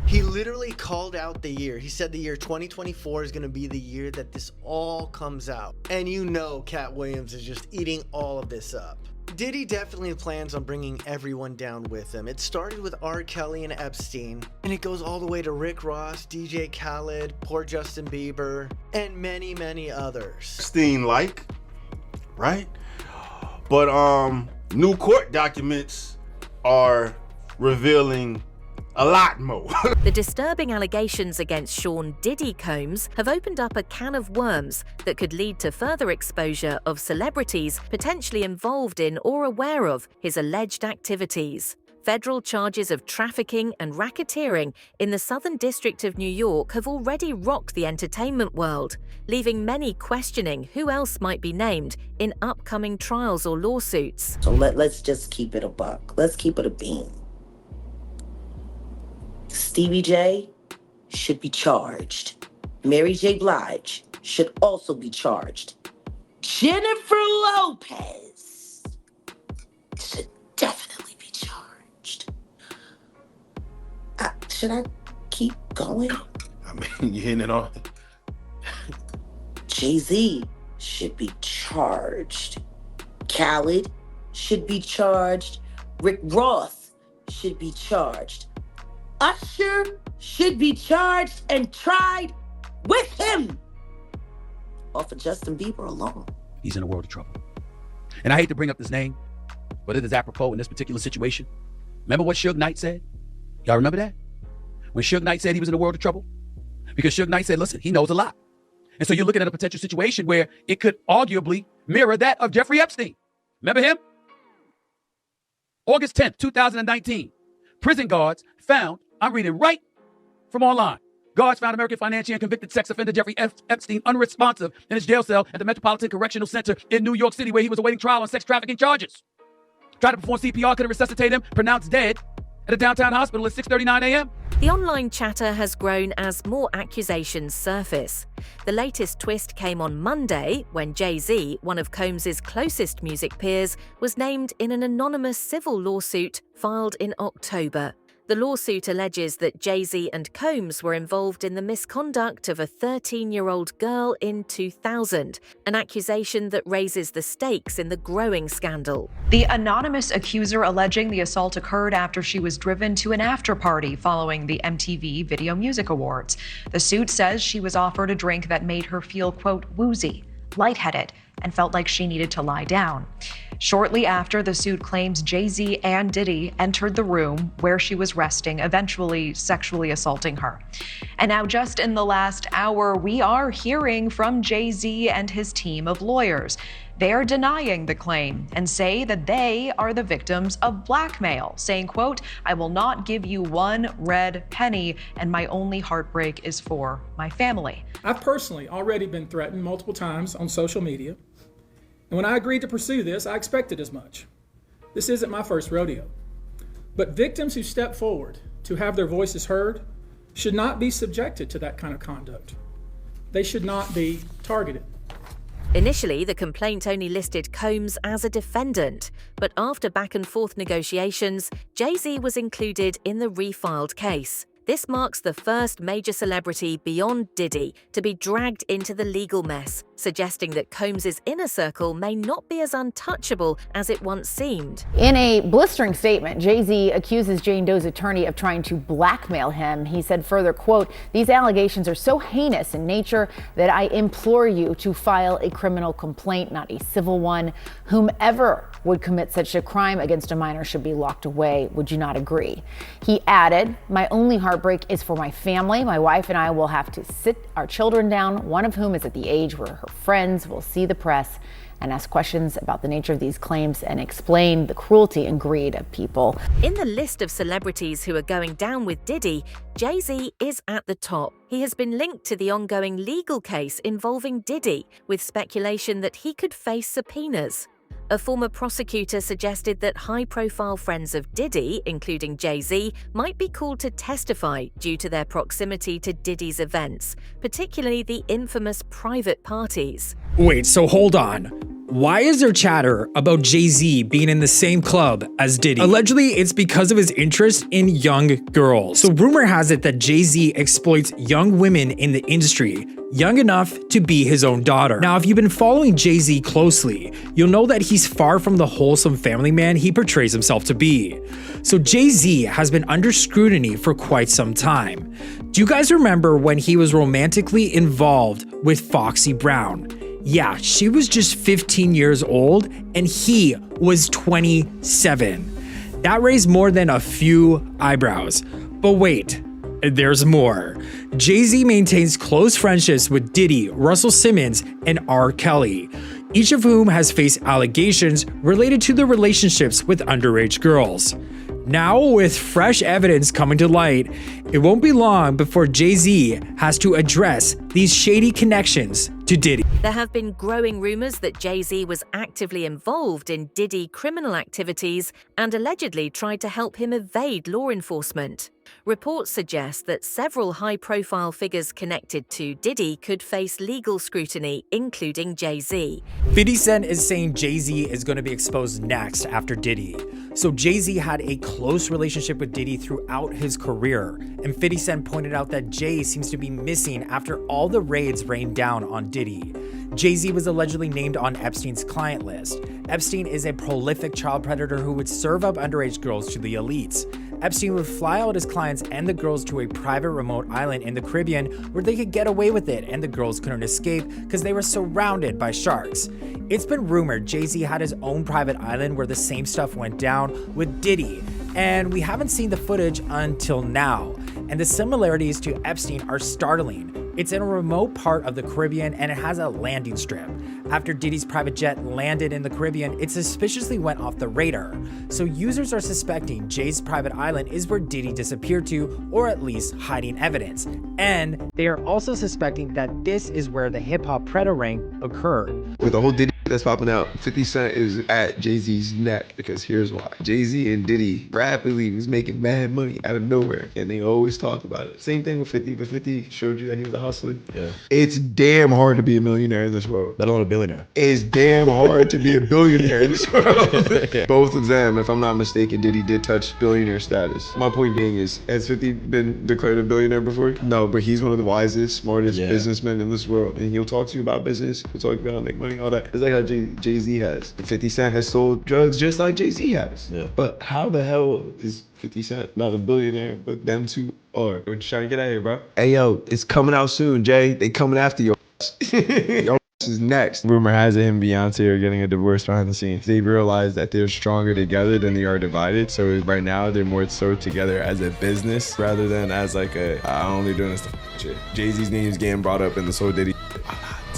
He literally called out the year. He said the year 2024 is going to be the year that this all comes out. And you know Cat Williams is just eating all of this up. Diddy definitely plans on bringing everyone down with him. It started with R. Kelly and Epstein, and it goes all the way to Rick Ross, DJ Khaled, poor Justin Bieber, and many, many others. Epstein-like, right? But new court documents are revealing a lot more. The disturbing allegations against Sean Diddy Combs have opened up a can of worms that could lead to further exposure of celebrities potentially involved in or aware of his alleged activities. Federal charges of trafficking and racketeering in the Southern District of New York have already rocked the entertainment world, leaving many questioning who else might be named in upcoming trials or lawsuits. So let's just keep it a buck. Let's keep it a bean. Stevie J should be charged. Mary J. Blige should also be charged. Jennifer Lopez should definitely be charged. Should I keep going? I mean, you're hitting it on. Jay-Z should be charged. Khaled should be charged. Rick Ross should be charged. Usher should be charged and tried with him. Off of Justin Bieber alone. He's in a world of trouble. And I hate to bring up this name, but it is apropos in this particular situation. Remember what Suge Knight said? Y'all remember that? When Suge Knight said he was in a world of trouble? Because Suge Knight said, listen, he knows a lot. And so you're looking at a potential situation where it could arguably mirror that of Jeffrey Epstein. Remember him? August 10th, 2019. Prison guards found, I'm reading right from online. Guards found American financier and convicted sex offender Jeffrey Epstein unresponsive in his jail cell at the Metropolitan Correctional Center in New York City, where he was awaiting trial on sex trafficking charges. Tried to perform CPR, couldn't resuscitate him, pronounced dead at a downtown hospital at 6:39 a.m. The online chatter has grown as more accusations surface. The latest twist came on Monday when Jay-Z, one of Combs' closest music peers, was named in an anonymous civil lawsuit filed in October. The lawsuit alleges that Jay-Z and Combs were involved in the misconduct of a 13-year-old girl in 2000, an accusation that raises the stakes in the growing scandal. The anonymous accuser alleging the assault occurred after she was driven to an after-party following the MTV Video Music Awards. The suit says she was offered a drink that made her feel, quote, woozy, lightheaded, and felt like she needed to lie down. Shortly after, the suit claims Jay-Z and Diddy entered the room where she was resting, eventually sexually assaulting her. And now, just in the last hour, we are hearing from Jay-Z and his team of lawyers. They're denying the claim and say that they are the victims of blackmail, saying, quote, I will not give you one red penny, and my only heartbreak is for my family. I've personally already been threatened multiple times on social media. And when I agreed to pursue this, I expected as much. This isn't my first rodeo. But victims who step forward to have their voices heard should not be subjected to that kind of conduct. They should not be targeted. Initially, the complaint only listed Combs as a defendant, but after back-and-forth negotiations, Jay-Z was included in the refiled case. This marks the first major celebrity beyond Diddy to be dragged into the legal mess, suggesting that Combs' inner circle may not be as untouchable as it once seemed. In a blistering statement, Jay-Z accuses Jane Doe's attorney of trying to blackmail him. He said further, quote, these allegations are so heinous in nature that I implore you to file a criminal complaint, not a civil one. Whomever would commit such a crime against a minor should be locked away. Would you not agree? He added, my only heartbreak is for my family. My wife and I will have to sit our children down, one of whom is at the age where her friends will see the press and ask questions about the nature of these claims and explain the cruelty and greed of people. In the list of celebrities who are going down with Diddy, Jay-Z is at the top. He has been linked to the ongoing legal case involving Diddy, with speculation that he could face subpoenas. A former prosecutor suggested that high-profile friends of Diddy, including Jay-Z, might be called to testify due to their proximity to Diddy's events, particularly the infamous private parties. Wait, so hold on. Why is there chatter about Jay-Z being in the same club as Diddy? Allegedly, it's because of his interest in young girls. So rumor has it that Jay-Z exploits young women in the industry, young enough to be his own daughter. Now, if you've been following Jay-Z closely, you'll know that he's far from the wholesome family man he portrays himself to be. So Jay-Z has been under scrutiny for quite some time. Do you guys remember when he was romantically involved with Foxy Brown? Yeah, she was just 15 years old and he was 27. That raised more than a few eyebrows. But wait, there's more. Jay-Z maintains close friendships with Diddy, Russell Simmons, and R. Kelly, each of whom has faced allegations related to their relationships with underage girls. Now, with fresh evidence coming to light, it won't be long before Jay-Z has to address these shady connections to Diddy. There have been growing rumors that Jay-Z was actively involved in Diddy criminal activities and allegedly tried to help him evade law enforcement. Reports suggest that several high-profile figures connected to Diddy could face legal scrutiny, including Jay-Z. 50 Cent is saying Jay-Z is going to be exposed next after Diddy. So Jay-Z had a close relationship with Diddy throughout his career, and 50 Cent pointed out that Jay seems to be missing after all the raids rained down on Diddy. Jay-Z was allegedly named on Epstein's client list. Epstein is a prolific child predator who would serve up underage girls to the elites. Epstein would fly out his clients and the girls to a private remote island in the Caribbean where they could get away with it and the girls couldn't escape because they were surrounded by sharks. It's been rumored Jay-Z had his own private island where the same stuff went down with Diddy, and we haven't seen the footage until now. And the similarities to Epstein are startling. It's in a remote part of the Caribbean and it has a landing strip. After Diddy's private jet landed in the Caribbean, it suspiciously went off the radar. So users are suspecting Jay's private island is where Diddy disappeared to, or at least hiding evidence. And they are also suspecting that this is where the hip-hop Predator ring occurred. With the whole Diddy that's popping out, 50 Cent is at Jay-Z's neck because here's why. Jay-Z and Diddy rapidly was making mad money out of nowhere, and they always talk about it. Same thing with 50, but 50 showed you that he was a hustler. Yeah. It's damn hard to be a millionaire in this world. Let alone a billionaire. It's damn hard to be a billionaire in this world. Both of them, if I'm not mistaken, Diddy did touch billionaire status. My point being is, has 50 been declared a billionaire before? No, but he's one of the wisest, smartest businessmen in this world, and he'll talk to you about business, he'll talk about how to make money, all that. It's like how Jay-Z has. 50 Cent has sold drugs just like Jay-Z has. Yeah. But how the hell is 50 Cent not a billionaire, but them two are? We're just trying to get out of here, bro. Hey, yo, it's coming out soon, Jay. They coming after your Your is next. Rumor has it him and Beyonce are getting a divorce behind the scenes. They realize that they're stronger together than they are divided. So right now, they're more so together as a business rather than as like a, I'm only doing this shit. Jay-Z's name is getting brought up in this whole Diddy.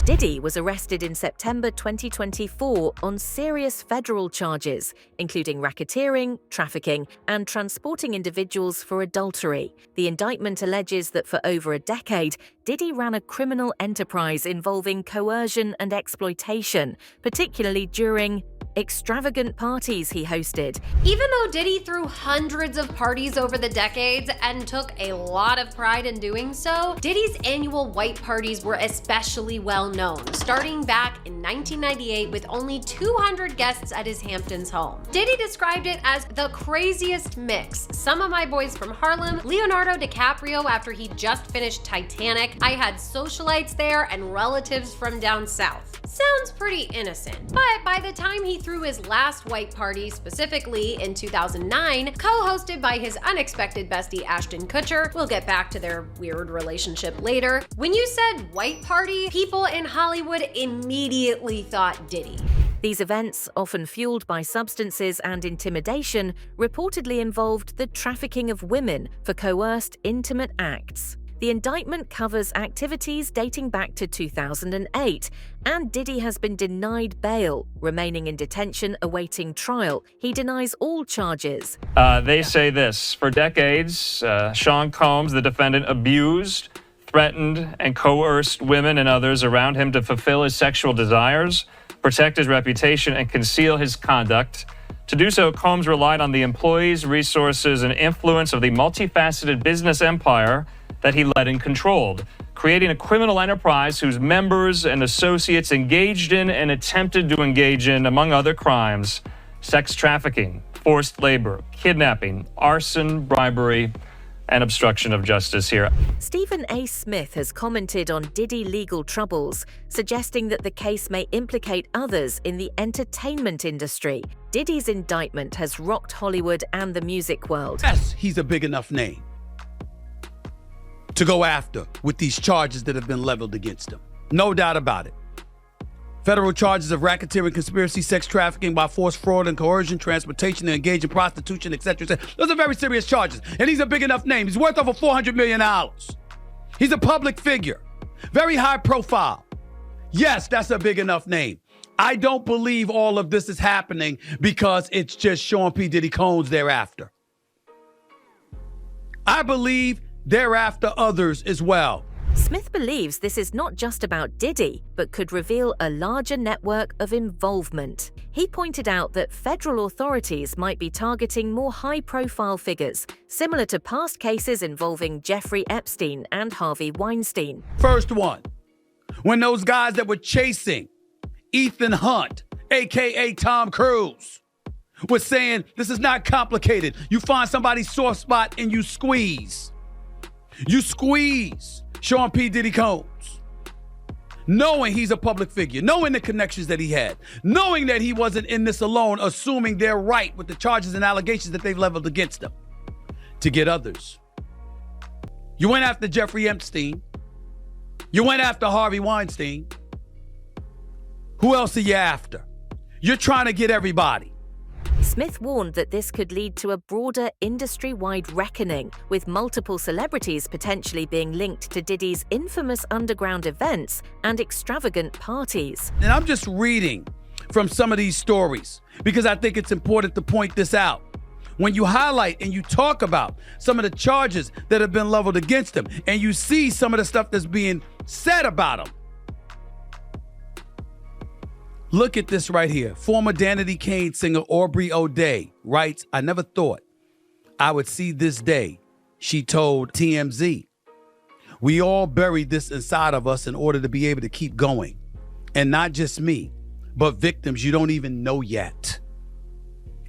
Diddy was arrested in September 2024 on serious federal charges, including racketeering, trafficking, and transporting individuals for adultery. The indictment alleges that for over a decade, Diddy ran a criminal enterprise involving coercion and exploitation, particularly during extravagant parties he hosted. Even though Diddy threw hundreds of parties over the decades and took a lot of pride in doing so, Diddy's annual white parties were especially well known, starting back in 1998 with only 200 guests at his Hamptons home. Diddy described it as the craziest mix. Some of my boys from Harlem, Leonardo DiCaprio after he just finished Titanic, I had socialites there and relatives from down south. Sounds pretty innocent, but by the time he threw his last white party, specifically in 2009, co-hosted by his unexpected bestie Ashton Kutcher, we'll get back to their weird relationship later. When you said white party, people in Hollywood immediately thought Diddy. These events, often fueled by substances and intimidation, reportedly involved the trafficking of women for coerced intimate acts. The indictment covers activities dating back to 2008, and Diddy has been denied bail, remaining in detention awaiting trial. He denies all charges. They say this: for decades, Sean Combs, the defendant, abused, threatened, and coerced women and others around him to fulfill his sexual desires, protect his reputation, and conceal his conduct. To do so, Combs relied on the employees, resources, and influence of the multifaceted business empire that he led and controlled. creating a criminal enterprise whose members and associates engaged in and attempted to engage in, among other crimes, sex trafficking, forced labor, kidnapping, arson, bribery, and obstruction of justice here. Stephen A. Smith has commented on Diddy legal troubles, suggesting that the case may implicate others in the entertainment industry. Diddy's indictment has rocked Hollywood and the music world. Yes, he's a big enough name to go after with these charges that have been leveled against him. No doubt about it. Federal charges of racketeering, conspiracy, sex trafficking by force, fraud, and coercion, transportation, and engage in prostitution, etc. Those are very serious charges, and he's a big enough name. He's worth over $400 million. He's a public figure, very high profile. Yes, that's a big enough name. I don't believe all of this is happening because it's just Sean P. Diddy Combs thereafter. I believe thereafter others as well. Smith believes this is not just about Diddy, but could reveal a larger network of involvement. He pointed out that federal authorities might be targeting more high-profile figures, similar to past cases involving Jeffrey Epstein and Harvey Weinstein. First one, when those guys that were chasing Ethan Hunt, aka Tom Cruise, was saying this is not complicated. You find somebody's soft spot and you squeeze. You squeeze Sean P. Diddy Combs, knowing he's a public figure, knowing the connections that he had, knowing that he wasn't in this alone, assuming they're right with the charges and allegations that they've leveled against him, to get others. You went after Jeffrey Epstein. You went after Harvey Weinstein. Who else are you after? You're trying to get everybody. Smith warned that this could lead to a broader industry-wide reckoning, with multiple celebrities potentially being linked to Diddy's infamous underground events and extravagant parties. And I'm just reading from some of these stories because I think it's important to point this out. When you highlight and you talk about some of the charges that have been leveled against him, and you see some of the stuff that's being said about him, look at this right here. Former Danity Kane singer Aubrey O'Day writes, "I never thought I would see this day," she told TMZ. "We all buried this inside of us in order to be able to keep going. And not just me, but victims you don't even know yet.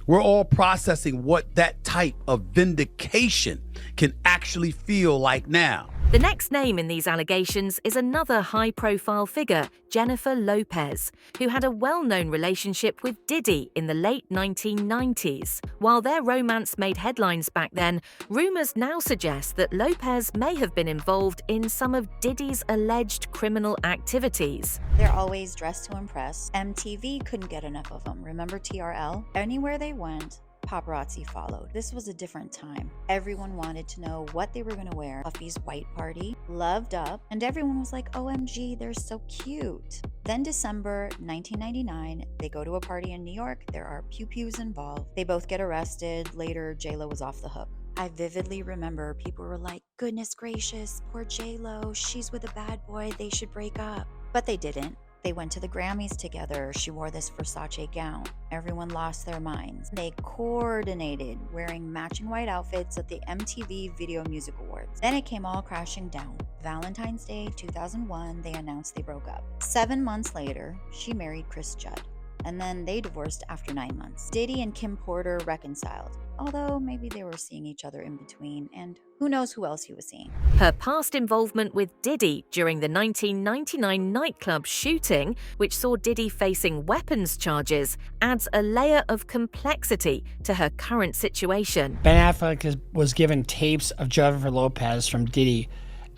We're all processing what that type of vindication can actually feel like now." The next name in these allegations is another high-profile figure, Jennifer Lopez, who had a well-known relationship with Diddy in the late 1990s. While their romance made headlines back then, rumors now suggest that Lopez may have been involved in some of Diddy's alleged criminal activities. They're always dressed to impress. MTV couldn't get enough of them. Remember TRL? Anywhere they went, paparazzi followed. This was a different time. Everyone wanted to know what they were going to wear. Puffy's white party, Loved Up, and everyone was like, OMG, they're so cute. Then December 1999, they go to a party in New York. There are pew-pews involved. They both get arrested. Later, J-Lo was off the hook. I vividly remember people were like, goodness gracious, poor J-Lo, she's with a bad boy, they should break up. But they didn't. They went to the Grammys together. She wore this Versace gown. Everyone lost their minds. They coordinated wearing matching white outfits at the MTV Video Music Awards. Then it came all crashing down. Valentine's Day 2001, they announced they broke up. 7 months later, she married Chris Judd. And then they divorced after 9 months. Diddy and Kim Porter reconciled, although maybe they were seeing each other in between, and who knows who else he was seeing. Her past involvement with Diddy during the 1999 nightclub shooting, which saw Diddy facing weapons charges, adds a layer of complexity to her current situation. Ben Affleck was given tapes of Jennifer Lopez from Diddy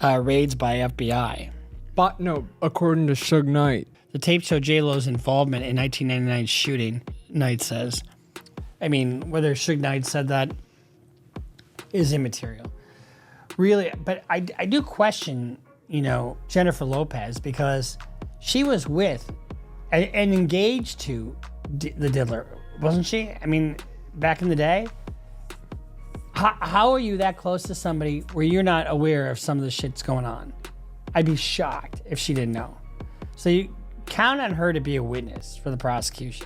raids by FBI. But no, according to Suge Knight. The tape showed J-Lo's involvement in 1999 shooting, Knight says. I mean, whether Suge Knight said that is immaterial. Really, but I do question, Jennifer Lopez, because she was with and engaged to the diddler, wasn't she? I mean, back in the day. How are you that close to somebody where you're not aware of some of the shit's going on? I'd be shocked if she didn't know. So you count on her to be a witness for the prosecution.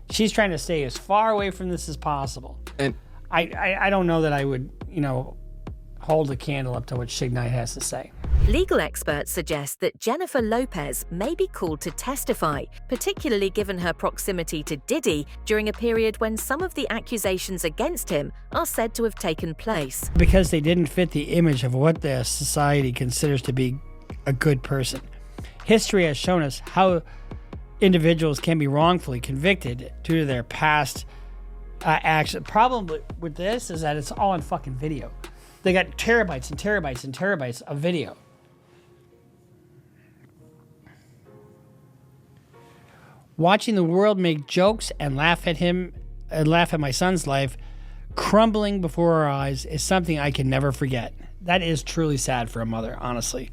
She's trying to stay as far away from this as possible. And I don't know that I would, hold a candle up to what Suge Knight has to say. Legal experts suggest that Jennifer Lopez may be called to testify, particularly given her proximity to Diddy during a period when some of the accusations against him are said to have taken place. Because they didn't fit the image of what the society considers to be a good person. History has shown us how individuals can be wrongfully convicted due to their past actions. The problem with this is that it's all on fucking video. They got terabytes and terabytes and terabytes of video. Watching the world make jokes and laugh at him and laugh at my son's life crumbling before our eyes is something I can never forget. That is truly sad for a mother, honestly.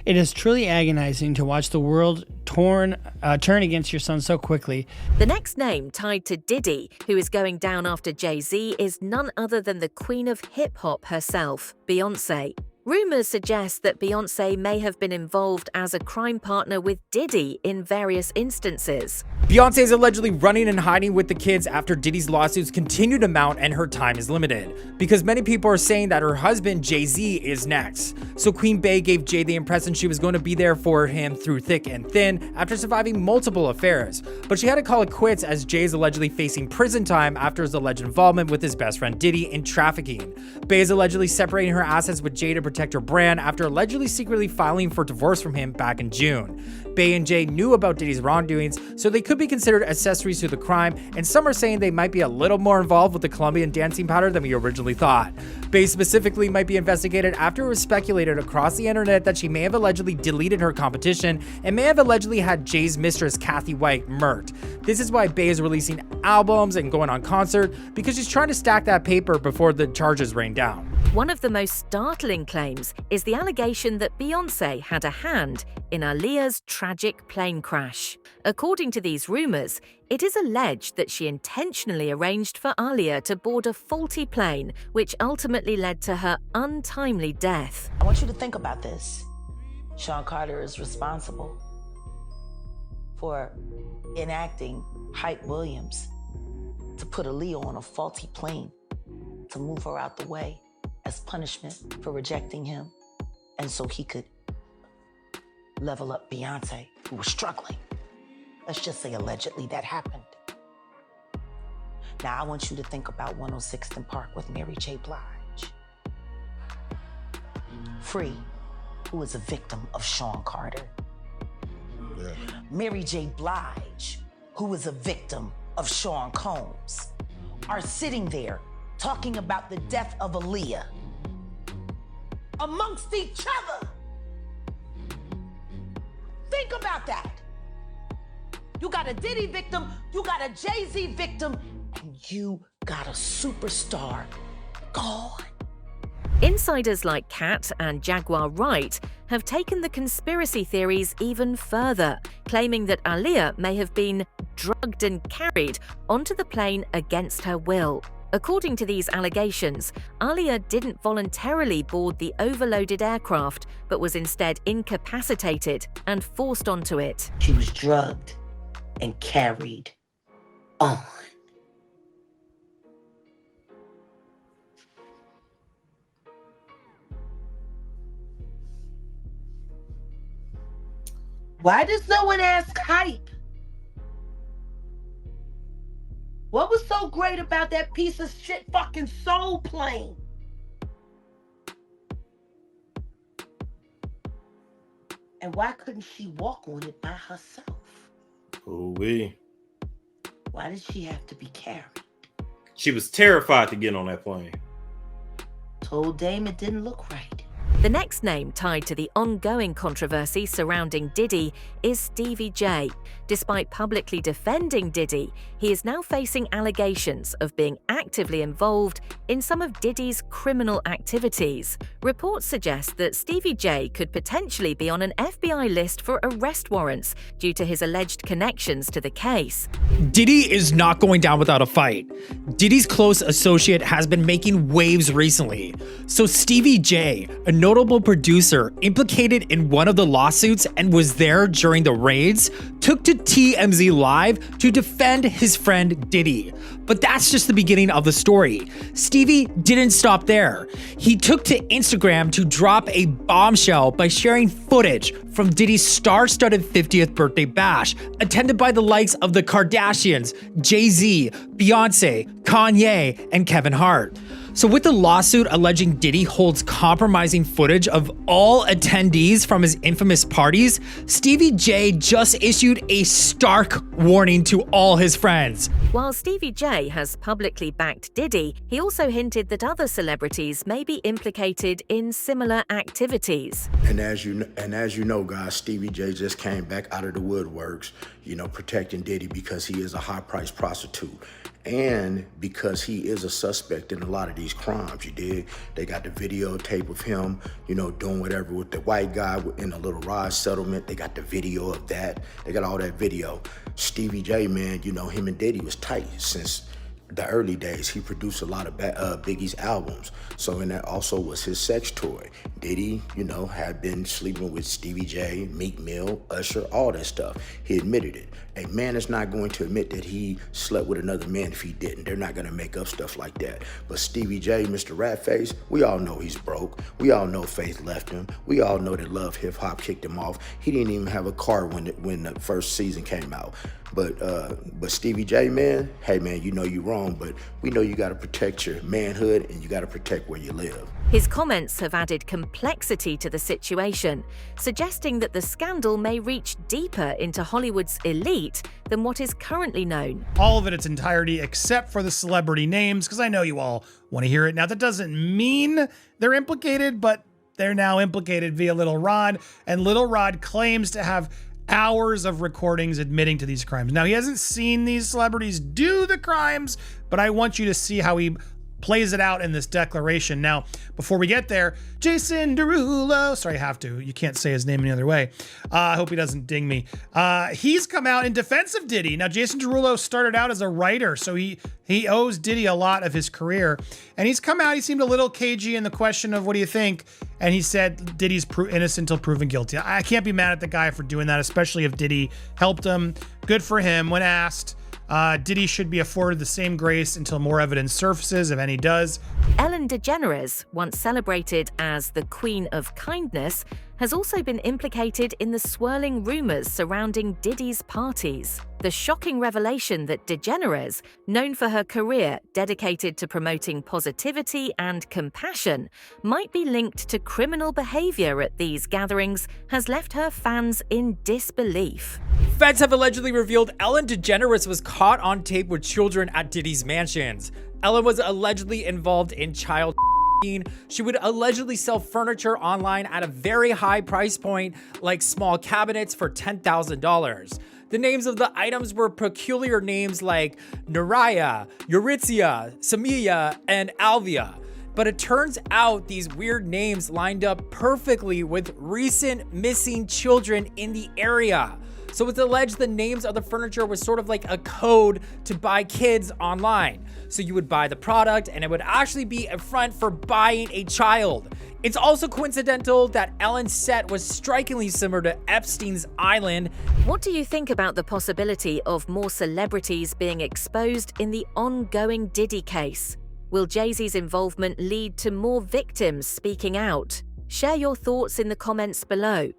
It is truly agonizing to watch the world turn against your son so quickly. The next name tied to Diddy, who is going down after Jay-Z, is none other than the queen of hip-hop herself, Beyonce. Rumors suggest that Beyonce may have been involved as a crime partner with Diddy in various instances. Beyonce is allegedly running and hiding with the kids after Diddy's lawsuits continue to mount and her time is limited, because many people are saying that her husband Jay-Z is next. So Queen Bey gave Jay the impression she was going to be there for him through thick and thin after surviving multiple affairs, but she had to call it quits as Jay is allegedly facing prison time after his alleged involvement with his best friend Diddy in trafficking. Bey is allegedly separating her assets with Jay to protect her brand after allegedly secretly filing for divorce from him back in June. Bey and Jay knew about Diddy's wrongdoings, so they could be considered accessories to the crime, and some are saying they might be a little more involved with the Colombian dancing powder than we originally thought. Bey specifically might be investigated after it was speculated across the internet that she may have allegedly deleted her competition and may have allegedly had Jay's mistress Kathy White murked. This is why Bey is releasing albums and going on concert, because she's trying to stack that paper before the charges rain down. One of the most startling claims is the allegation that Beyonce had a hand in Aaliyah's tragic plane crash. According to these rumors, it is alleged that she intentionally arranged for Aaliyah to board a faulty plane, which ultimately led to her untimely death. I want you to think about this. Sean Carter is responsible for enacting Hype Williams to put Aaliyah on a faulty plane to move her out the way as punishment for rejecting him, and so he could level up Beyonce, who was struggling. Let's just say allegedly that happened. Now I want you to think about 106th and Park with Mary J. Blige. Free, who is a victim of Sean Carter. Yeah. Mary J. Blige, who is a victim of Sean Combs, are sitting there talking about the death of Aaliyah amongst each other. Think about that. You got a Diddy victim, you got a Jay-Z victim, and you got a superstar gone. Insiders like Kat and Jaguar Wright have taken the conspiracy theories even further, claiming that Aaliyah may have been drugged and carried onto the plane against her will. According to these allegations, Aaliyah didn't voluntarily board the overloaded aircraft, but was instead incapacitated and forced onto it. She was drugged and carried on. Why does no one ask Hype? What was so great about that piece of shit fucking soul plane? And why couldn't she walk on it by herself? Ooh-wee. Why did she have to be carried? She was terrified to get on that plane. Told Dame it didn't look right. The next name tied to the ongoing controversy surrounding Diddy is Stevie J. Despite publicly defending Diddy, he is now facing allegations of being actively involved in some of Diddy's criminal activities. Reports suggest that Stevie J could potentially be on an FBI list for arrest warrants due to his alleged connections to the case. Diddy is not going down without a fight. Diddy's close associate has been making waves recently. So Stevie J, a notable notable producer implicated in one of the lawsuits and was there during the raids, took to TMZ Live to defend his friend Diddy. But that's just the beginning of the story. Stevie didn't stop there. He took to Instagram to drop a bombshell by sharing footage from Diddy's star-studded 50th birthday bash, attended by the likes of the Kardashians, Jay-Z, Beyonce, Kanye, and Kevin Hart. So with the lawsuit alleging Diddy holds compromising footage of all attendees from his infamous parties, Stevie J just issued a stark warning to all his friends. While Stevie J has publicly backed Diddy, he also hinted that other celebrities may be implicated in similar activities. And as you know, guys, Stevie J just came back out of the woodworks, protecting Diddy because he is a high-priced prostitute. And because he is a suspect in a lot of these crimes, you dig? They got the videotape of him, doing whatever with the white guy in a little ride settlement. They got the video of that. They got all that video. Stevie J, man, him and Diddy was tight since the early days. He produced a lot of Biggie's albums. So, and that also was his sex toy. Diddy, had been sleeping with Stevie J, Meek Mill, Usher, all that stuff. He admitted it. A man is not going to admit that he slept with another man if he didn't. They're not going to make up stuff like that. But Stevie J, Mr. Ratface, we all know he's broke. We all know Faith left him. We all know that Love Hip Hop kicked him off. He didn't even have a car when the first season came out. But Stevie J, man, hey man, you're wrong, but we know you got to protect your manhood and you got to protect where you live. His comments have added complexity to the situation, suggesting that the scandal may reach deeper into Hollywood's elite than what is currently known. All of it its entirety except for the celebrity names, because I know you all want to hear it. Now, that doesn't mean they're implicated, but they're now implicated via Little Rod, and Little Rod claims to have hours of recordings admitting to these crimes. Now, he hasn't seen these celebrities do the crimes, but I want you to see how he plays it out in this declaration. Now, before we get there, Jason Derulo, sorry, I have to. You can't say his name any other way. I hope he doesn't ding me. He's come out in defense of Diddy. Now, Jason Derulo started out as a writer, so he owes Diddy a lot of his career. And he's come out, he seemed a little cagey in the question of what do you think? And he said Diddy's innocent until proven guilty. I can't be mad at the guy for doing that, especially if Diddy helped him. Good for him. When asked, Diddy should be afforded the same grace until more evidence surfaces, if any does. Ellen DeGeneres, once celebrated as the Queen of Kindness, has also been implicated in the swirling rumors surrounding Diddy's parties. The shocking revelation that DeGeneres, known for her career dedicated to promoting positivity and compassion, might be linked to criminal behavior at these gatherings has left her fans in disbelief. Feds have allegedly revealed Ellen DeGeneres was caught on tape with children at Diddy's mansions. Ellen was allegedly involved in child trafficking. She would allegedly sell furniture online at a very high price point, like small cabinets for $10,000. The names of the items were peculiar names like Naraya, Eurythia, Samia, and Alvia. But it turns out these weird names lined up perfectly with recent missing children in the area. So it's alleged the names of the furniture was sort of like a code to buy kids online. So you would buy the product and it would actually be a front for buying a child. It's also coincidental that Ellen's set was strikingly similar to Epstein's Island. What do you think about the possibility of more celebrities being exposed in the ongoing Diddy case? Will Jay-Z's involvement lead to more victims speaking out? Share your thoughts in the comments below.